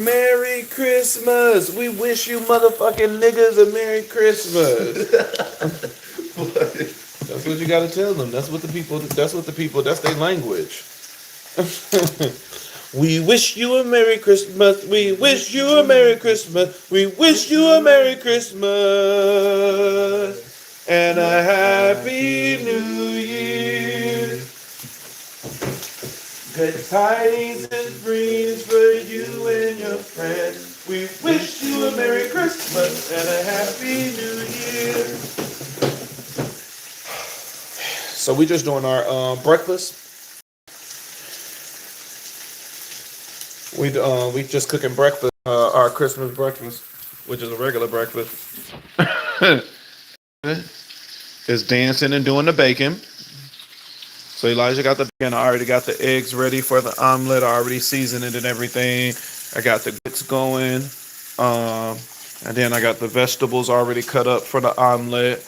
Merry Christmas. We wish you motherfucking niggas a Merry Christmas. That's what you gotta tell them. That's what the people. That's what the people. That's their language. We wish you a Merry Christmas. We wish you a Merry Christmas. We wish you a Merry Christmas and a Happy New Year. Good tidings and dreams for you and your friends. We wish you a Merry Christmas and a Happy New Year. So we just doing our breakfast. We just cooking breakfast, our Christmas breakfast, which is a regular breakfast. Is dancing and doing the bacon. So Elijah got the bacon. I already got the eggs ready for the omelet. I already seasoned it and everything. I got the grits going. And then I got the vegetables already cut up for the omelet.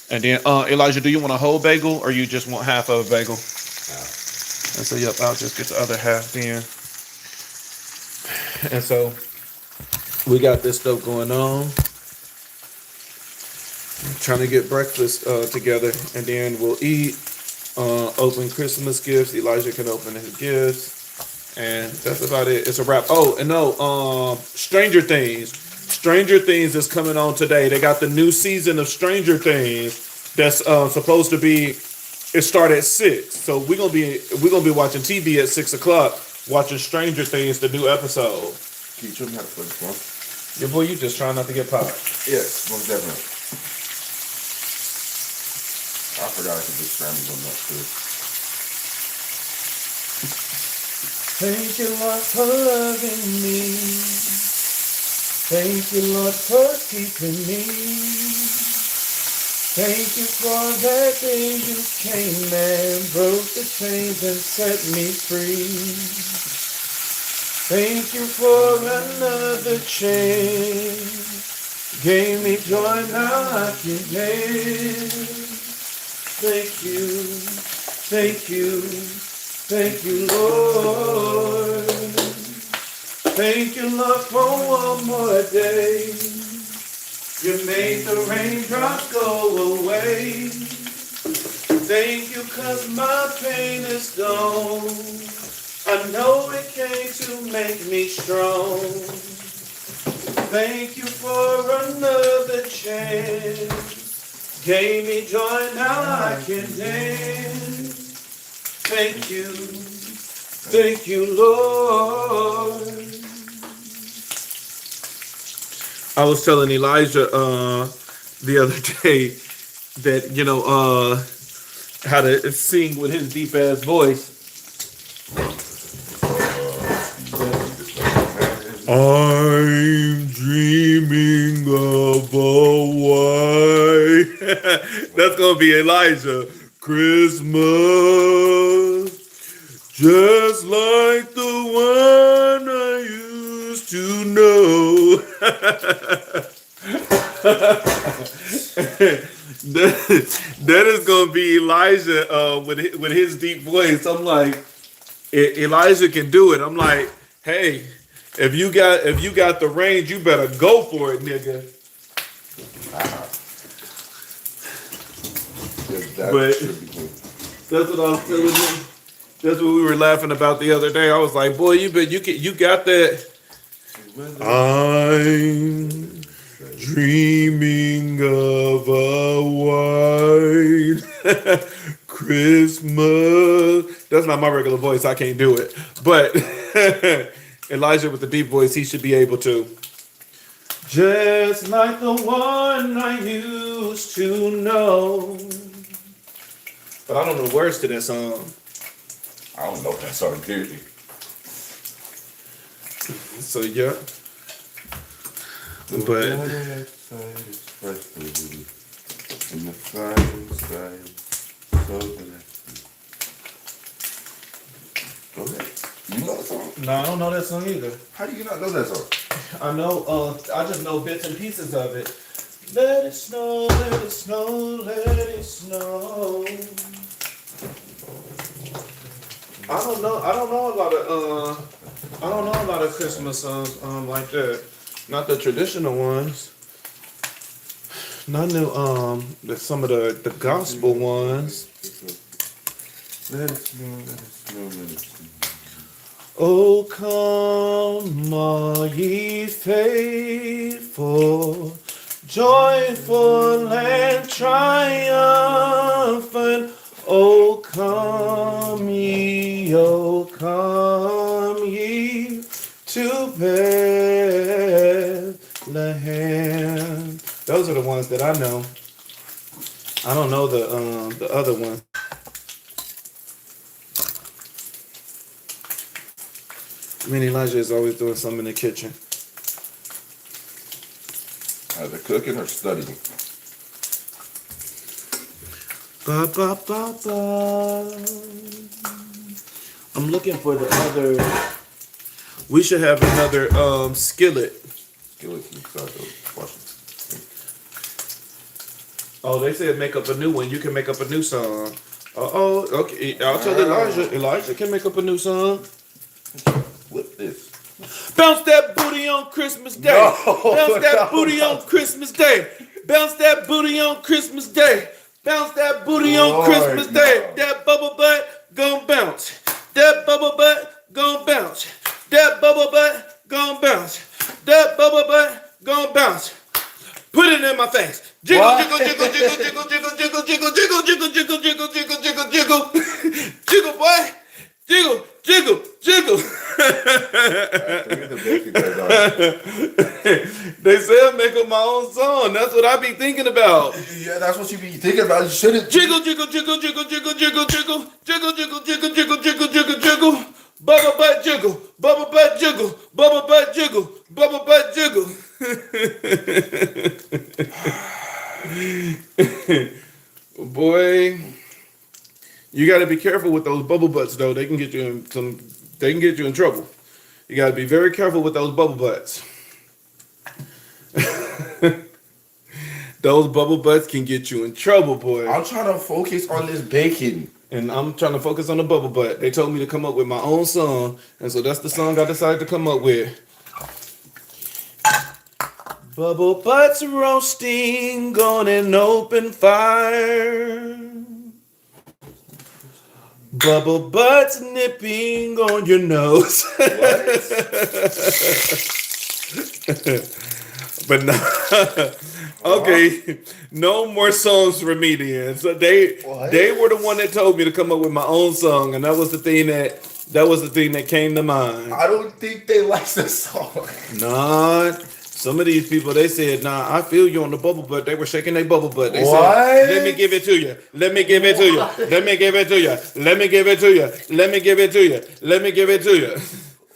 And then, Elijah, do you want a whole bagel or you just want half of a bagel? And so, yep, I'll just get the other half then. And so we got this stuff going on. I'm trying to get breakfast together, and then we'll eat, open Christmas gifts. Elijah can open his gifts, and that's about it. It's a wrap. Oh, and no, Stranger Things. Stranger Things is coming on today. They got the new season of Stranger Things that's supposed to be. It started at 6, so we're gonna be watching TV at 6 o'clock. Watching Stranger Things, the new episode. Can you show me how to play this one? Yeah, boy, you just trying not to get popped. Yes, most definitely. I forgot I could just scramble on that too. Thank you, Lord, for loving me. Thank you, Lord, for keeping me. Thank you for that day you came and broke the chains and set me free. Thank you for another chance. Gave me joy, now I can dance. Thank you, thank you, thank you, Lord. Thank you, Lord, for one more day. You made the raindrops go away. Thank you, 'cause my pain is gone. I know it came to make me strong. Thank you for another chance. Gave me joy, now I can dance. Thank you, Lord. I was telling Elijah the other day that, how to sing with his deep ass voice. I'm dreaming of a white. That's gonna be Elijah. Christmas, just like the one I used to know. that is gonna be Elijah with his deep voice. I'm like, Elijah can do it. I'm like, hey. If you got the range, you better go for it, nigga. But that's what I was telling him. That's what we were laughing about the other day. I was like, boy, you got that. I'm dreaming of a white Christmas. That's not my regular voice. I can't do it. But Elijah with the deep voice, he should be able to. Just like the one I used to know. But I don't know the words to that song. I don't know that song, period. So, yeah. But in the fireside, so go ahead. You know that song? No, I don't know that song either. How do you not know that song? I know, I just know bits and pieces of it. Let it snow, let it snow, let it snow. I don't know. I don't know about I don't know about a Christmas songs like that. Not the traditional ones. Not new some of the gospel ones. Let it snow, let it snow, let it snow. Oh, come, all ye faithful, joyful and triumphant. Oh, come ye to Bethlehem. Those are the ones that I know. I don't know the other ones. I mean, Elijah is always doing something in the kitchen. Either cooking or studying. Ba, ba, ba, ba. I'm looking for the other. We should have another skillet. Skillet can start washing. Oh, they said make up a new one. You can make up a new song. Okay. I'll tell Elijah. Elijah can make up a new song. Flip this. Bounce that booty on Christmas Day. No, Bounce that booty on Christmas Day. Bounce that booty on Christmas Day. Bounce that booty on Christmas Day. That bubble butt gon' bounce. That bubble butt gon' bounce. That bubble butt gon' bounce. That bubble butt gon' bounce. Put it in my face. Jiggle, jiggle, jiggle, jiggle, jiggle, jiggle, jiggle, jiggle, jiggle, jiggle, jiggle, jiggle, jiggle, jiggle, jiggle. Jiggle, boy. Jiggle, jiggle, jiggle. They said make up my own song. That's what I be thinking about. Yeah, that's what you be thinking about. You shouldn't. Jiggle, jiggle, jiggle, jiggle, jiggle, jiggle, jiggle, jiggle, jiggle, jiggle, jiggle, jiggle, jiggle, jiggle. Bubble butt jiggle, bubble butt jiggle, bubble butt jiggle, bubble butt jiggle. Boy, you got to be careful with those bubble butts, though. They can get you in some. They can get you in trouble. You got to be very careful with those bubble butts. Those bubble butts can get you in trouble, boy. I'm trying to focus on this bacon. And I'm trying to focus on the bubble butt. They told me to come up with my own song, and so that's the song I decided to come up with. Bubble butts roasting on an open fire. Bubble butts nipping on your nose. But no, okay, no more songs for me then. So they were the one that told me to come up with my own song, and that was the thing that came to mind. I don't think they like the song. Nah, some of these people they said, nah, I feel you on the bubble butt. They were shaking their bubble butt. They said, let me give it to you. Let me give it to you. Let me give it to you. Let me give it to you. Let me give it to you. Let me give it to you.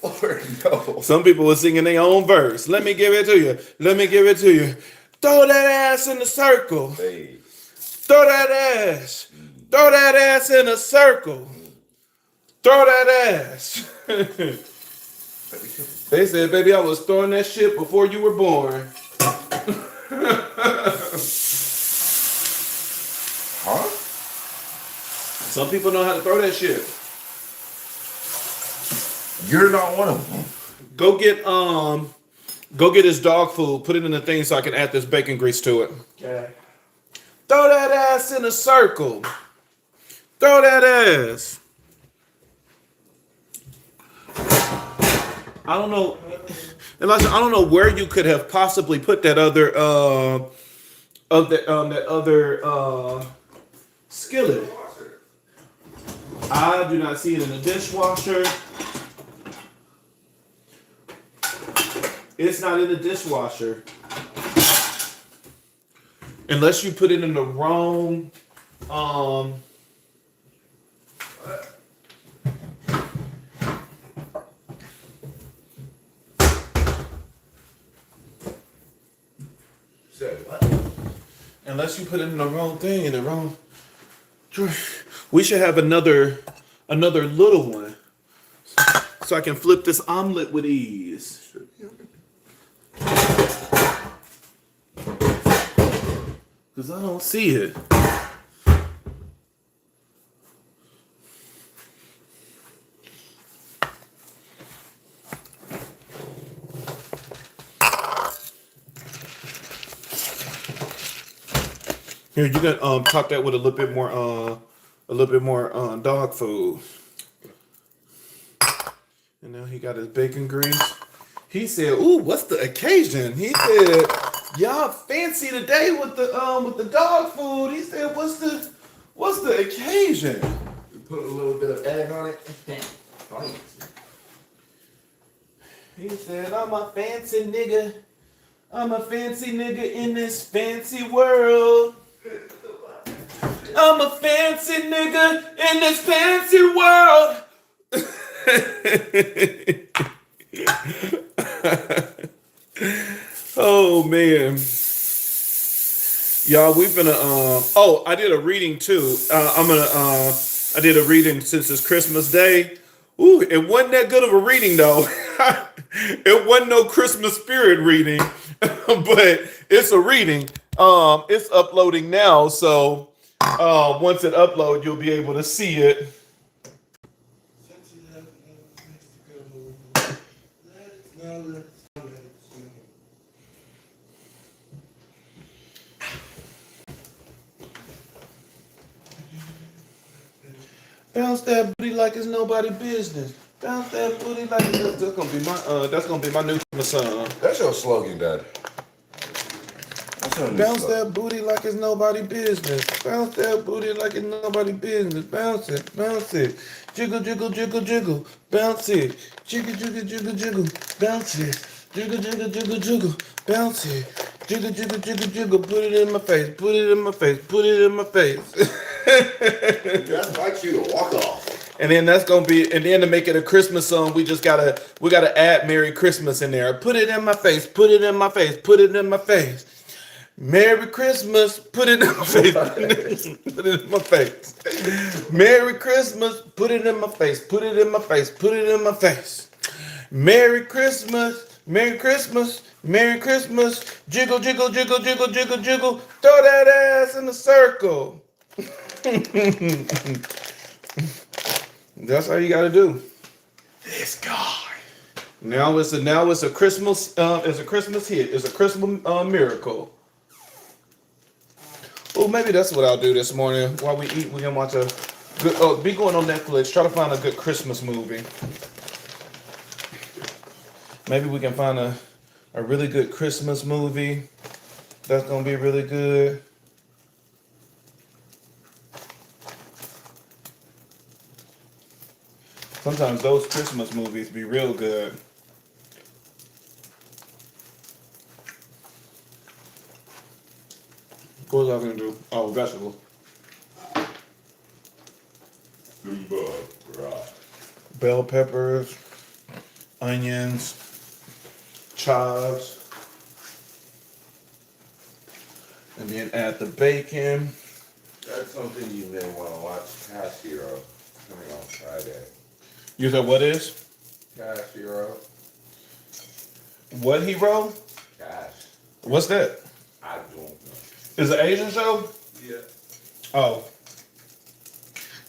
Or no. Some people were singing their own verse. Let me give it to you. Let me give it to you. Throw that ass in a circle. Hey. Throw that ass. Throw that ass in a circle. Throw that ass. They said, baby, I was throwing that shit before you were born. Huh? Some people know how to throw that shit. You're not one of them. Go get his dog food, put it in the thing so I can add this bacon grease to it. Okay. Throw that ass in a circle. Throw that ass. I don't know. Elijah, I don't know where you could have possibly put that other skillet. I do not see it in the dishwasher. It's not in the dishwasher. Unless you put it in the wrong unless you put it in the wrong thing, in the wrong. We should have another little one, so I can flip this omelet with ease. Cause I don't see it. Here, you can top that with a little bit more dog food. And now he got his bacon grease. He said, "Ooh, what's the occasion?" He said, "Y'all fancy today with the dog food." He said, "What's the occasion?" You put a little bit of egg on it. He said, "I'm a fancy nigga. I'm a fancy nigga in this fancy world. I'm a fancy nigga in this fancy world." Oh man, y'all, we've been oh, I did a reading too. I did a reading since it's Christmas Day. Ooh, it wasn't that good of a reading though. It wasn't no Christmas spirit reading, but it's a reading. It's uploading now, so once it uploads, you'll be able to see it. Bounce that booty like it's nobody business. Bounce that booty like it's that's gonna be my new song. That's your slogan, Dad. Bounce that booty like it's nobody business. Bounce that booty like it's nobody business. Bounce it, bounce it. Jiggle, jiggle, jiggle, jiggle. Bounce it. Jiggle, jiggle, jiggle, jiggle. Bounce it. Jiggle, jiggle, jiggle, jiggle. Bounce it. Jiggle, jiggle, jiggle, jiggle. Put it in my face. Put it in my face. Put it in my face. I'd like you to walk off. And then that's gonna be, and then to make it a Christmas song, we gotta add Merry Christmas in there. Put it in my face. Put it in my face. Put it in my face. Merry Christmas, put it in my face. Put it in my face. Merry Christmas, put it in my face. Put it in my face. Put it in my face. Merry Christmas, Merry Christmas, Merry Christmas. Jiggle, jiggle, jiggle, jiggle, jiggle, jiggle. Throw that ass in a circle. That's all you gotta do. This guy. Now it's a Christmas it's a Christmas hit. It's a Christmas miracle. Oh, maybe that's what I'll do this morning. While we eat, we can watch a good. Be going on Netflix. Try to find a good Christmas movie. Maybe we can find a really good Christmas movie that's gonna be really good. Sometimes those Christmas movies be real good. What was I gonna do? Oh, vegetables. Bell peppers, onions, chives, and then add the bacon. That's something you may want to watch. Cash Hero coming on Friday. You said what is? Cash Hero. What hero? Cash. What's that? I don't know. Is it an Asian show? Yeah. Oh.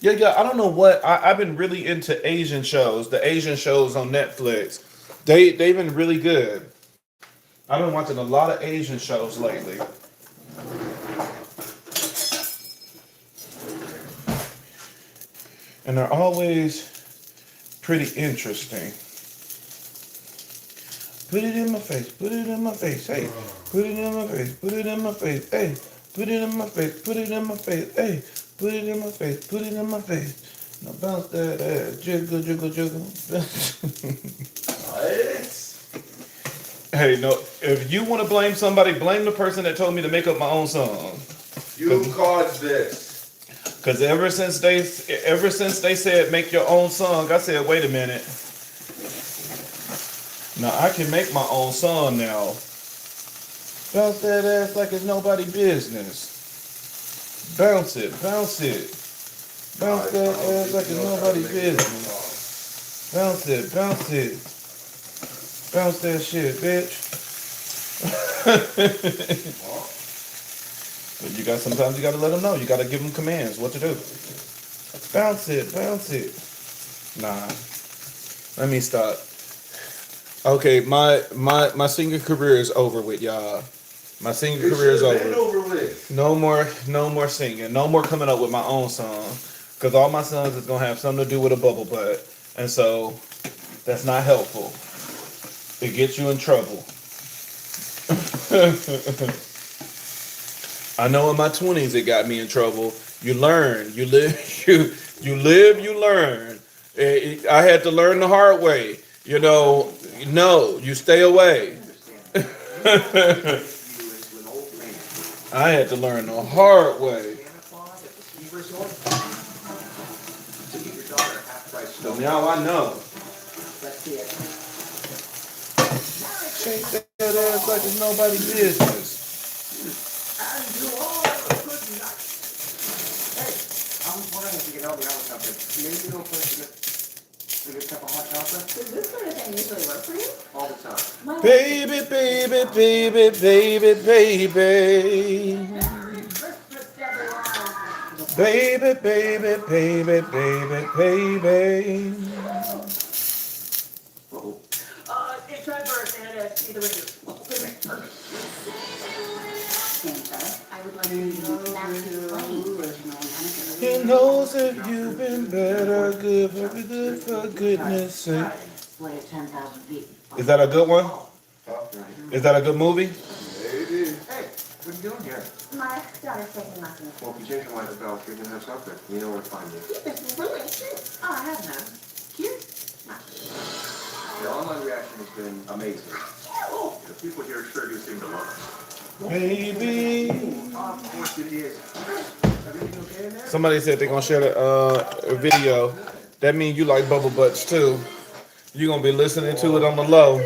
Yeah. I don't know what. I've been really into Asian shows. The Asian shows on Netflix. They've been really good. I've been watching a lot of Asian shows lately. And they're always pretty interesting. Put it in my face. Put it in my face. Hey. Put it in my face. Put it in my face. Hey. Put it in my face. Put it in my face. Hey. Put it in my face. Put it in my face. Now bounce that ass. Jiggle, jiggle, jiggle. Nice. Hey, no. If you want to blame somebody, blame the person that told me to make up my own song. You caused this. Cause ever since they said make your own song, I said, wait a minute. Now I can make my own song now. Bounce that ass like it's nobody business. Bounce it, bounce it. Bounce that ass like it's nobody business. Bounce it, bounce it. Bounce that shit, bitch. But sometimes you gotta let them know. You gotta give them commands what to do. Bounce it, bounce it. Nah. Let me stop. Okay, my singing career is over with, y'all. My singing career is over. list. No more singing. No more coming up with my own song. Because all my songs is going to have something to do with a bubble butt. And so, that's not helpful. It gets you in trouble. I know in my 20s it got me in trouble. You learn. You live, you live, you learn. I had to learn the hard way. You know, no, you stay away. I had to learn the hard way. So now I know. Shake that ass like it's nobody's business. Hey, I was wondering if you could help me out with something. Maybe go first to get a cup of hot chocolate? Does this sort of thing usually work for you? All the time. Baby, baby, baby, baby, baby. Baby, baby, baby, baby, baby. Uh-oh. It's Trevor and either with you. I would like to be back to He knows if you've been better, good for goodness sake. Is that a good one? Is that a good movie? Maybe. Hey, what are you doing here? My daughter's taking lessons. Well, if you change your mind about you can have something. You know where to find me. Oh, I have none. Cute. The online reaction has been amazing. The people here sure do seem to love us. Baby. Of course it is. Everything okay in there? Somebody said they're gonna share the video. That means you like bubble butts too. You're gonna be listening to it on the low.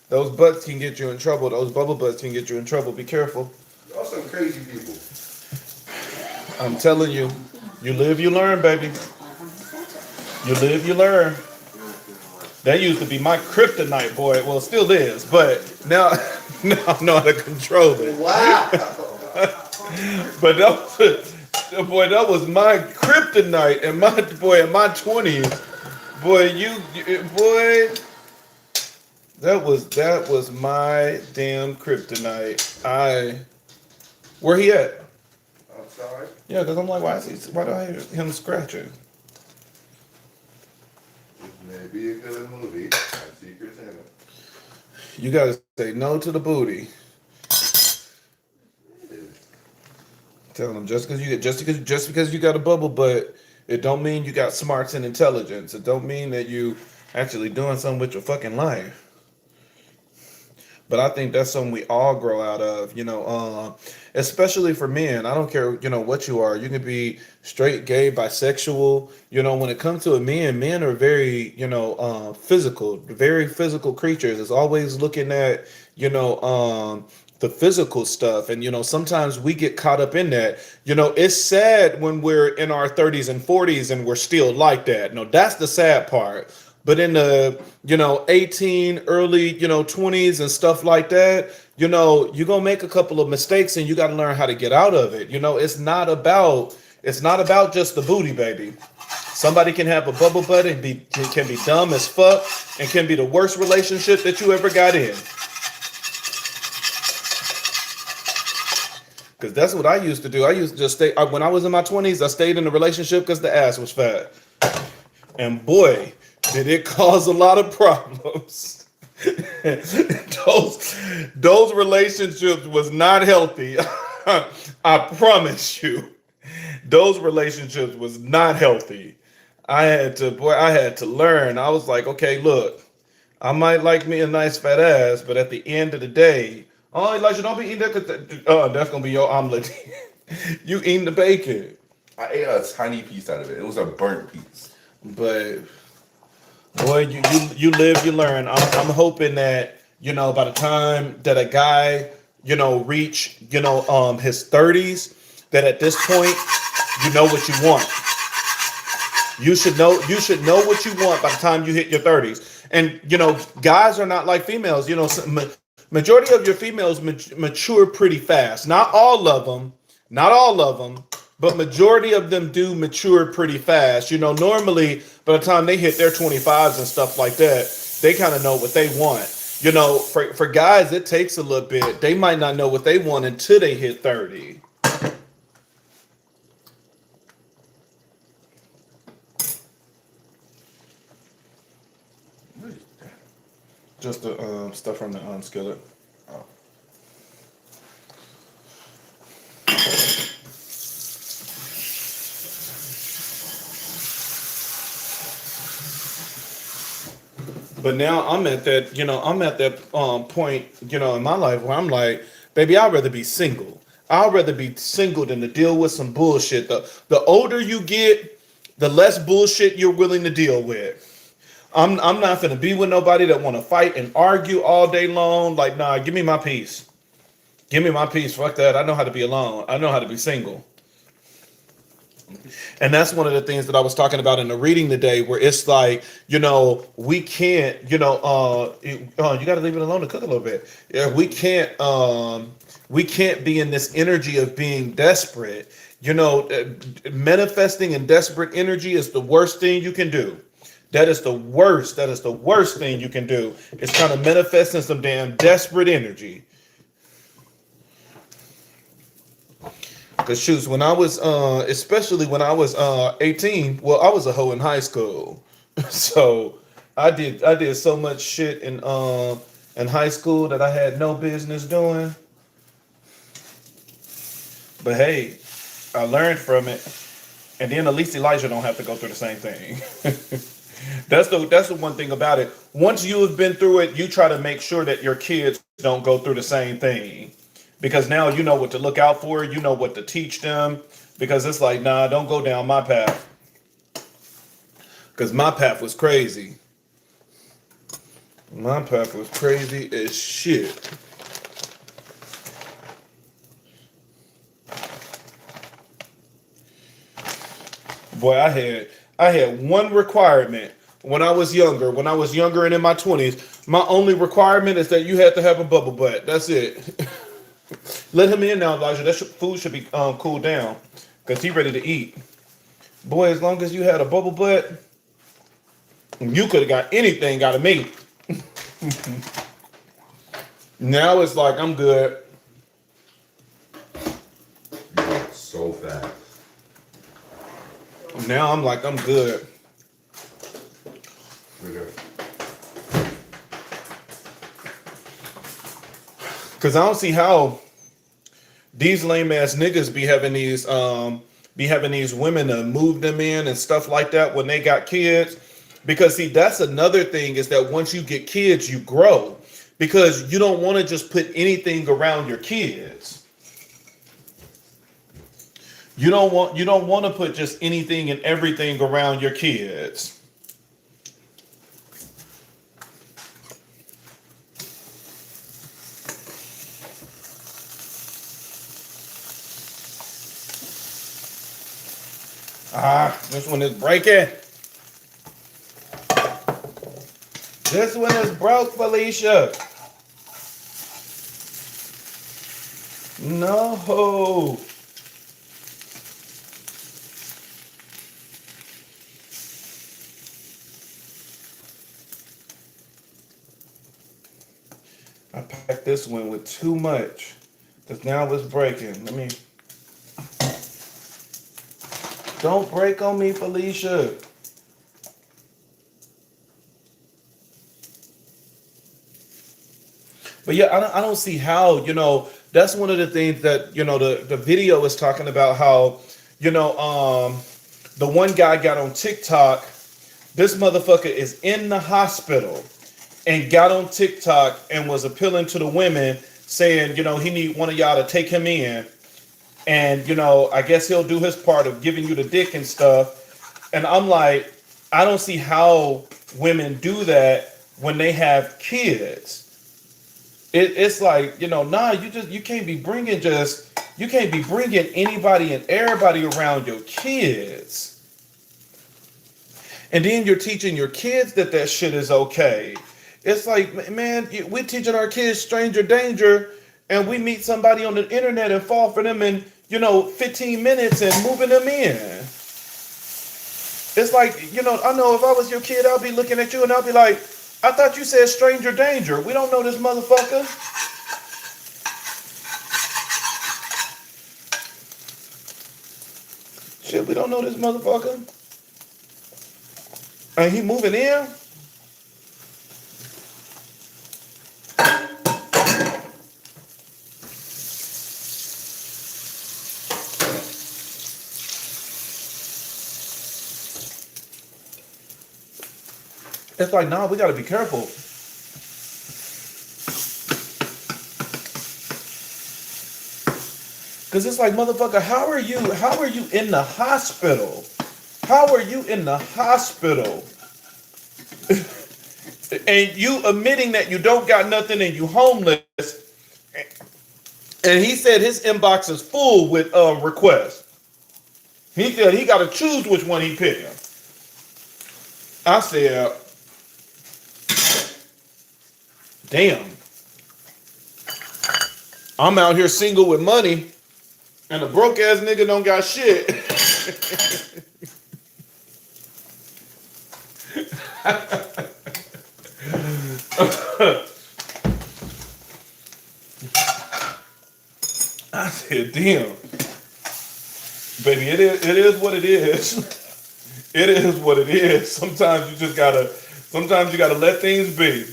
Those butts can get you in trouble. Those bubble butts can get you in trouble. Be careful. Y'all some crazy people. I'm telling you, you live, you learn, baby. You live, you learn. That used to be my kryptonite, boy. Well, it still is, but now I know how to control it. Wow. But that was my kryptonite, and my boy in my 20s, that was my damn kryptonite. Where he at? Outside. Yeah, because I'm like, why do I hear him scratching? Maybe a good movie. My secret's in it. You gotta say no to the booty. Tell them just because you got a bubble butt, it don't mean you got smarts and intelligence. It don't mean that you actually doing something with your fucking life. But I think that's something we all grow out of, especially for men. I don't care, what you are. You can be straight, gay, bisexual. When it comes to men are very, physical, very physical creatures. It's always looking at, the physical stuff. And, sometimes we get caught up in that. It's sad when we're in our 30s and 40s and we're still like that. No, that's the sad part. But in the, 18, early, 20s and stuff like that, you're going to make a couple of mistakes and you got to learn how to get out of it. It's not about just the booty, baby. Somebody can have a bubble butt and can be dumb as fuck and can be the worst relationship that you ever got in. Because that's what I used to do. I used to just stay, when I was in my 20s, I stayed in a relationship because the ass was fat. And boy, did it cause a lot of problems. those relationships was not healthy. I promise you. Those relationships was not healthy. I had to learn. I was like, okay, look, I might like me a nice fat ass, but at the end of the day, oh, Elijah, don't be eating that because that's gonna be your omelet. You eating the bacon. I ate a tiny piece out of it. It was a burnt piece. But boy, you live, you learn. I'm hoping that, by the time that a guy, reach, his 30s, that at this point, you know what you want. You should know what you want by the time you hit your 30s. And, guys are not like females. Majority of your females mature pretty fast. Not all of them, but majority of them do mature pretty fast. Normally by the time they hit their 25s and stuff like that, they kind of know what they want. You know, for guys, it takes a little bit. They might not know what they want until they hit 30. Just the stuff from the skillet. Oh. But now I'm at that, I'm at that point, in my life where I'm like, baby, I'd rather be single. I'd rather be single than to deal with some bullshit. The older you get, the less bullshit you're willing to deal with. I'm not gonna be with nobody that want to fight and argue all day long. Like, nah, give me my peace. Give me my peace. Fuck that. I know how to be alone. I know how to be single. And that's one of the things that I was talking about in the reading today, where it's like, we can't, you got to leave it alone to cook a little bit. Yeah, we can't be in this energy of being desperate. Manifesting in desperate energy is the worst thing you can do. That is the worst. That is the worst thing you can do. It's trying to manifest in some damn desperate energy. Cause shoes, when I was, especially when I was 18, well, I was a hoe in high school, so I did so much shit in high school that I had no business doing. But hey, I learned from it, and then at least Elijah don't have to go through the same thing. That's the one thing about it. Once you have been through it, you try to make sure that your kids don't go through the same thing. Because now you know what to look out for, you know what to teach them. Because it's like, nah, don't go down my path. Because my path was crazy. My path was crazy as shit. Boy, I had one requirement when I was younger. When I was younger and in my 20s, my only requirement is that you had to have a bubble butt. That's it. Let him in now, Elijah. That food should be cooled down, because he's ready to eat. Boy, as long as you had a bubble butt, you could have got anything out of me. Now it's like, I'm good. So fast. Now I'm like, I'm good. Because I don't see how these lame ass niggas be having these women to move them in and stuff like that when they got kids. Because see, that's another thing, is that once you get kids, you grow. Because you don't want to just put anything around your kids. You don't want to put just anything and everything around your kids. This one is breaking. This one is broke, Felicia. No. I packed this one with too much, because now it's breaking. Let me. Don't break on me, Felicia. But yeah, I don't see how, that's one of the things that, the video is talking about how, the one guy got on TikTok. This motherfucker is in the hospital and got on TikTok and was appealing to the women, saying, he need one of y'all to take him in. And, I guess he'll do his part of giving you the dick and stuff. And I'm like, I don't see how women do that when they have kids. It's like, nah, you can't be bringing anybody and everybody around your kids. And then you're teaching your kids that shit is okay. It's like, man, we're teaching our kids stranger danger, and we meet somebody on the internet and fall for them in, 15 minutes and moving them in. It's like, I know if I was your kid, I'll be looking at you and I'll be like, I thought you said stranger danger. We don't know this motherfucker. Shit, we don't know this motherfucker. And he moving in? It's like, nah, we gotta be careful. Cause it's like, motherfucker, how are you in the hospital? How are you in the hospital? And you admitting that you don't got nothing and you homeless. And he said his inbox is full with requests. He said he gotta choose which one he picking. I said, damn. I'm out here single with money, and a broke ass nigga don't got shit. I said, damn. Baby, it is what it is. It is what it is. Sometimes you gotta let things be.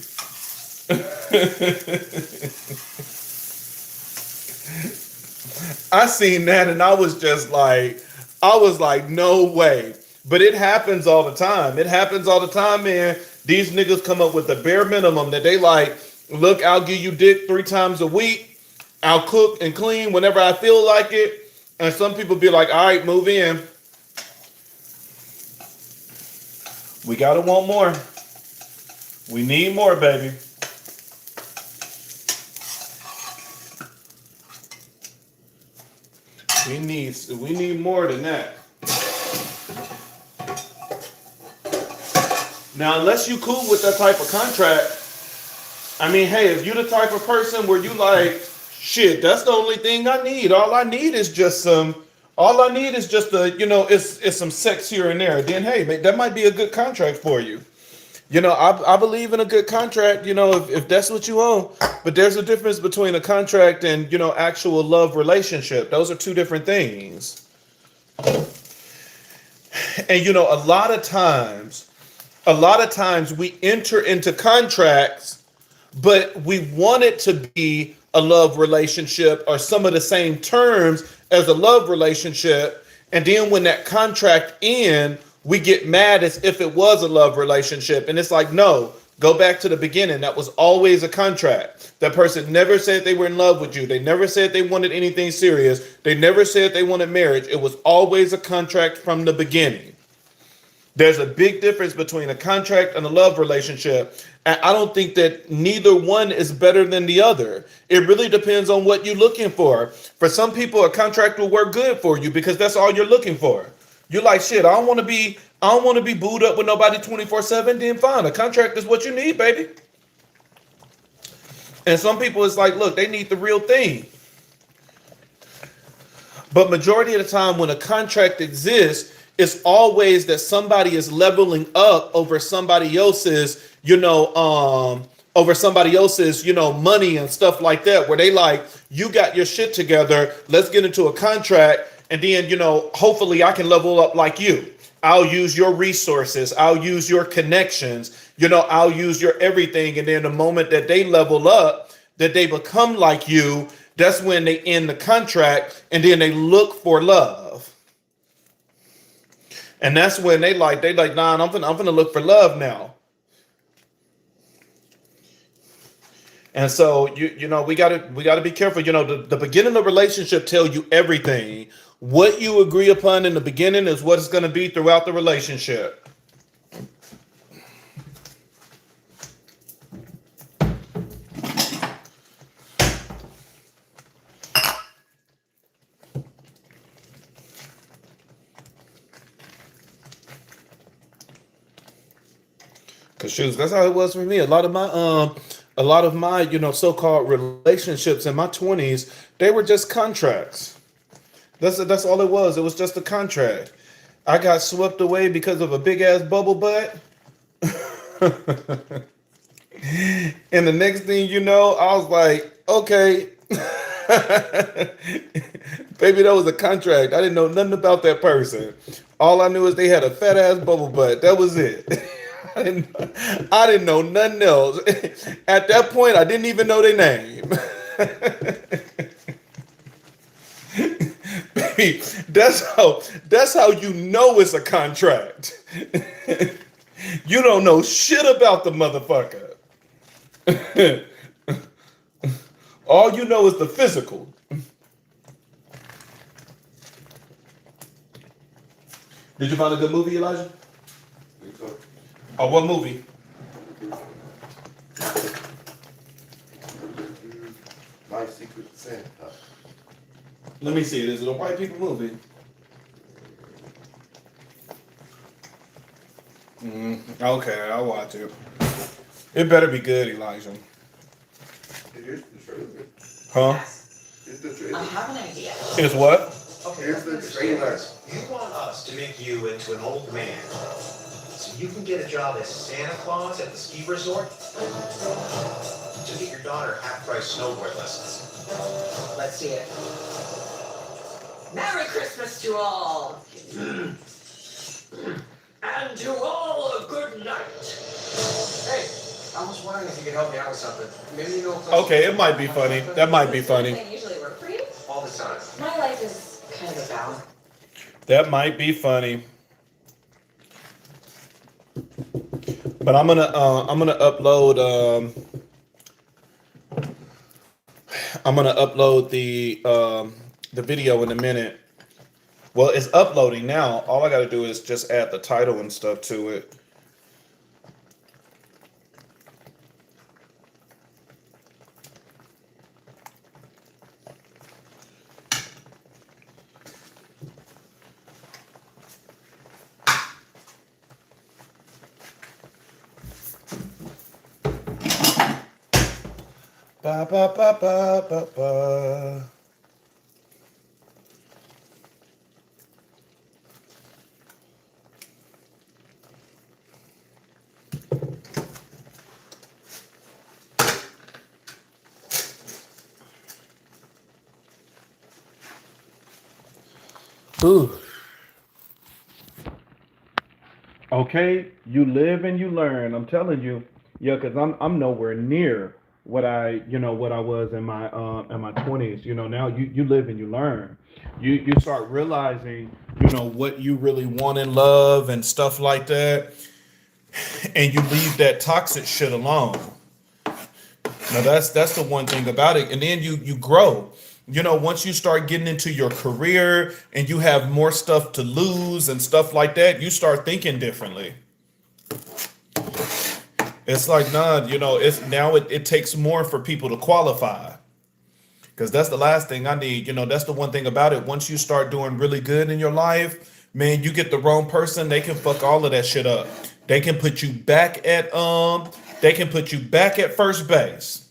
I seen that and I was like, no way. But it happens all the time. It happens all the time, man. These niggas come up with the bare minimum that they like, look, I'll give you dick 3 times a week. I'll cook and clean whenever I feel like it. And some people be like, all right, move in. We gotta want more. We need more, baby. We need more than that. Now, unless you cool with that type of contract, I mean, hey, if you the type of person where you like, shit, that's the only thing I need. All I need is just it's some sex here and there. Then, hey, that might be a good contract for you. I believe in a good contract, if that's what you want. But there's a difference between a contract and, actual love relationship. Those are two different things. And, a lot of times we enter into contracts, but we want it to be a love relationship or some of the same terms as a love relationship. And then when that contract ends, we get mad as if it was a love relationship. And it's like, no, go back to the beginning. That was always a contract. That person never said they were in love with you. They never said they wanted anything serious. They never said they wanted marriage. It was always a contract from the beginning. There's a big difference between a contract and a love relationship. And I don't think that neither one is better than the other. It really depends on what you're looking for. For some people, a contract will work good for you because that's all you're looking for. You're like, shit, I don't want to be booed up with nobody 24/7. Then fine, a contract is what you need, baby. And some people, it's like, look, they need the real thing. But majority of the time when a contract exists, it's always that somebody is leveling up over somebody else's, money and stuff like that, where they like, you got your shit together, let's get into a contract, and then, hopefully I can level up like you. I'll use your resources, I'll use your connections, I'll use your everything, and then the moment that they level up, that they become like you, that's when they end the contract, and then they look for love. And that's when they like, nah, I'm gonna look for love now. And so we gotta be careful. The beginning of the relationship tell you everything. What you agree upon in the beginning is what it's gonna be throughout the relationship. Cause shoes, that's how it was for me. A lot of my, so-called relationships in my 20s, they were just contracts. That's all it was. It was just a contract. I got swept away because of a big ass bubble butt. And the next thing you know, I was like, okay. Baby, that was a contract. I didn't know nothing about that person. All I knew is they had a fat ass bubble butt. That was it. I didn't know nothing else. At that point, I didn't even know their name. Baby, that's how you know it's a contract. You don't know shit about the motherfucker. All you know is the physical. Did you find a good movie, Elijah? Think so? Oh, what movie? My Secret Santa. Let me see. Is it a white people movie? Okay, I'll watch it. It better be good, Elijah. Here's the trailer. Huh? Here's the I trailer. have an idea. Is what? Okay, Here's the trailer. you want us to make you into an old man so you can get a job as Santa Claus at the ski resort to get your daughter half-price snowboard lessons. Let's see it. Merry Christmas to all. And to all a good night. Hey, I was wondering if you could help me out with something. Maybe you know a place. Okay, it might be funny. That might be funny. They usually work for you. All the time. My life is kind of a balance. That might be funny. But I'm gonna upload the video in a minute. Well, it's uploading now. All I gotta do is just add the title and stuff to it. Ba ba ba ba ba ba. Ooh. Okay, you live and you learn. I'm telling you, yeah, because I'm nowhere near what I was in my 20s. Now you live and you learn. You start realizing what you really want in love and stuff like that, and you leave that toxic shit alone. Now that's the one thing about it, and then you grow. Once you start getting into your career and you have more stuff to lose and stuff like that, you start thinking differently. It's like, nah, it takes more for people to qualify. Because that's the last thing I need. That's the one thing about it. Once you start doing really good in your life, man, you get the wrong person, they can fuck all of that shit up. They can put you back at first base.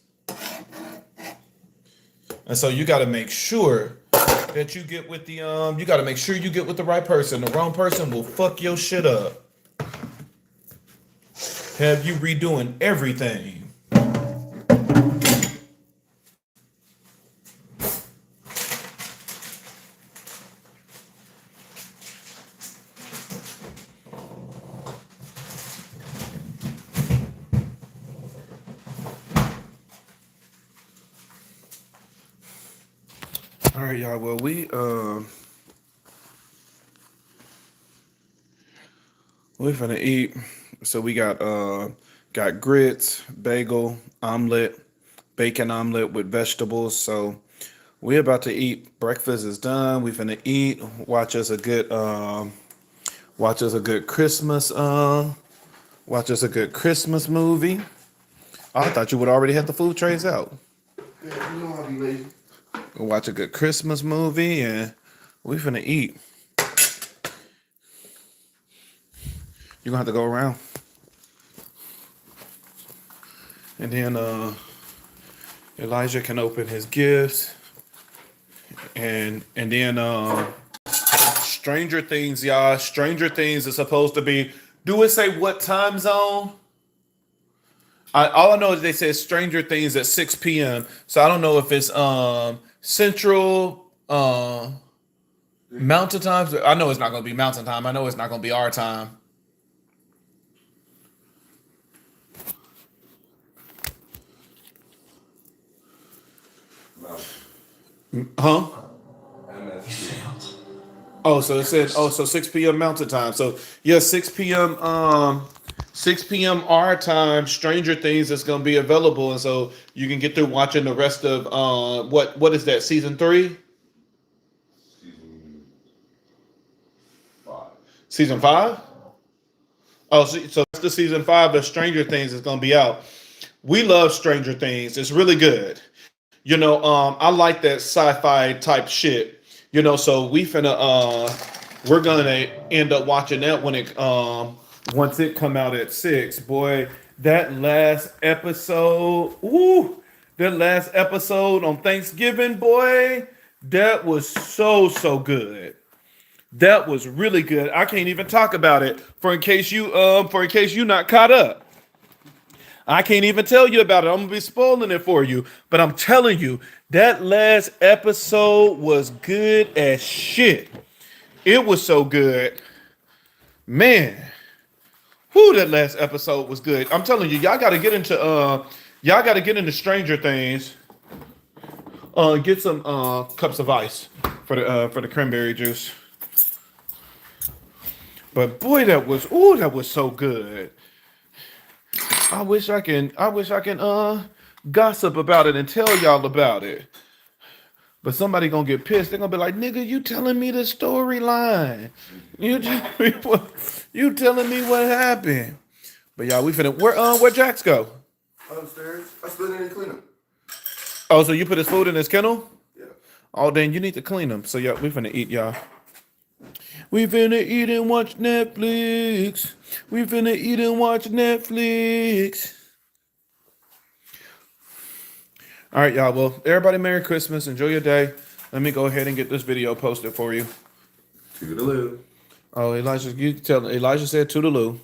And so you got to make sure that you get with the right person. The wrong person will fuck your shit up. Have you redoing everything. All right, y'all. Well, we finna eat. So we got grits, bagel, omelet, bacon omelet with vegetables. So we about to eat. Breakfast is done. We finna eat. Watch us a good Christmas movie. Oh, I thought you would already have the food trays out. Yeah, you know I'll be lazy. We'll watch a good Christmas movie and we finna eat. You're gonna have to go around. And then Elijah can open his gifts. And then Stranger Things, y'all. Stranger Things is supposed to be. Do it say what time zone? All I know is they said Stranger Things at 6 p.m. So I don't know if it's Central Mountain Time. I know it's not going to be Mountain Time. I know it's not going to be our time. Huh? MSG. Oh, so it said, so 6 p.m. Mountain Time. So yeah, 6 p.m. 6 p.m. our time, Stranger Things is gonna be available, and so you can get through watching the rest of what is that, season 3? Season 5. Season 5? Oh, so that's the season 5 of Stranger Things is gonna be out. We love Stranger Things. It's really good. I like that sci-fi type shit. So we're gonna end up watching that when it once it come out at 6. Boy, that last episode, that last episode on Thanksgiving, boy, that was so good. That was really good. I can't even talk about it for in case you not caught up. I can't even tell you about it. I'm gonna be spoiling it for you. But I'm telling you, that last episode was good as shit. It was so good. Man. Whew, that last episode was good. I'm telling you, y'all gotta get into Stranger Things. Get some cups of ice for the cranberry juice. But boy, that was so good. I wish I can gossip about it and tell y'all about it. But somebody gonna get pissed. They're gonna be like, nigga, you telling me the storyline. You telling me what happened. But y'all, we finna where Jax go? Upstairs. I still need to clean them. Oh, so you put his food in his kennel? Yeah. Oh, then you need to clean them. So yeah, we finna eat, y'all. We finna eat and watch Netflix. We finna eat and watch Netflix. All right, y'all. Well, everybody, Merry Christmas. Enjoy your day. Let me go ahead and get this video posted for you. Toodaloo. Oh, Elijah said toodaloo.